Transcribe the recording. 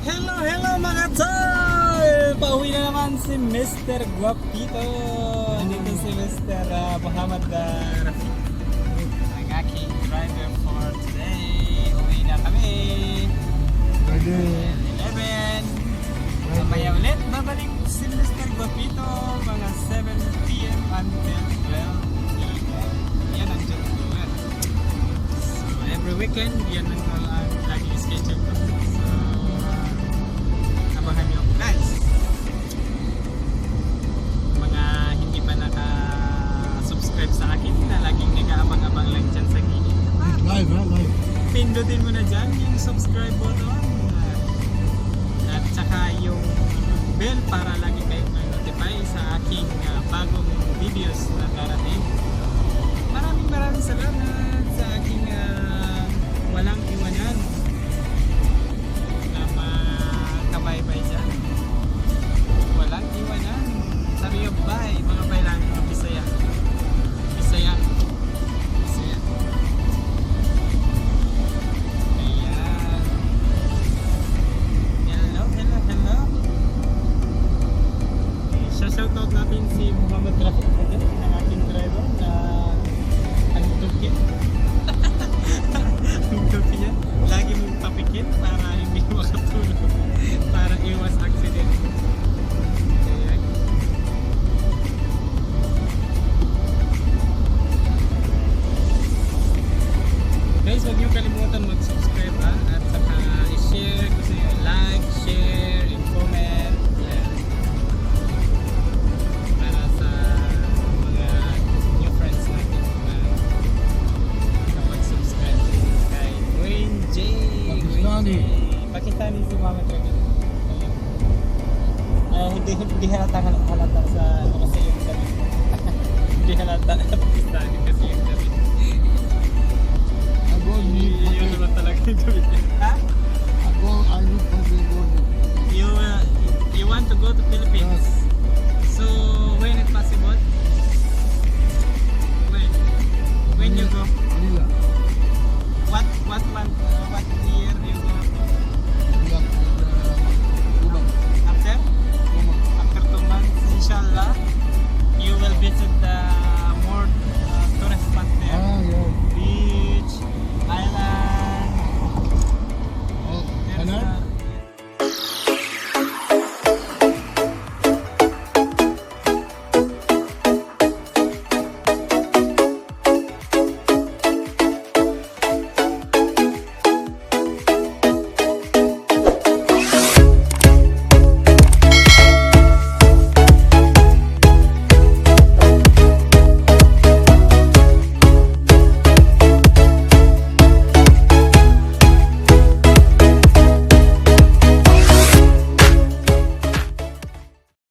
Hello, hello mga tol! Pauwi na naman si Mr. Guapito. Dito si Mr. Muhammad Rafiq. Ang aking driver for today. Uwi na kami. Ready? 11. Mamaya ulit, babalik si Mr. Guapito mga 7 p.m. until 12 p.m. Yan ang job ko. So every weekend, yan ang laging schedule ko. So, abangan nyo ako guys. Mga hindi pa naka-subscribe sa akin na laging nag-aabang-abang lang dyan sa gilid. Live, ha? Live. Pindutin mo na dyan yung subscribe button at saka yung bell para lagi kayong notify sa aking bagong videos na darating. Maraming salamat sa aking walang iwanan na makabaybay dyan. Walang iwanan. Sabi yung bye, mga bay lang, Bisaya. Bisaya. Bisaya. Ayan. Hello, hello, hello. Shoutout natin si Muhammad Rafiq ng aking driver na ang dukit. Ang dukit niya. Lagi mong papikit para hindi makatulog. Para iwas accident. Ayan. Guys, huwag niyo kalimutan mag-subscribe ha? At saka i-share kasi like, share, and comment. Yan. Para sa mga new friends natin na kapag-subscribe kay Wayne J. Pakistani. Pakistani si Mama Dragon. Hindi halata sa ano kasi yung damit. Hindi halata Pakistani kasi yung damit. Abon ni Yun naman talaga yung damit niya. Ha?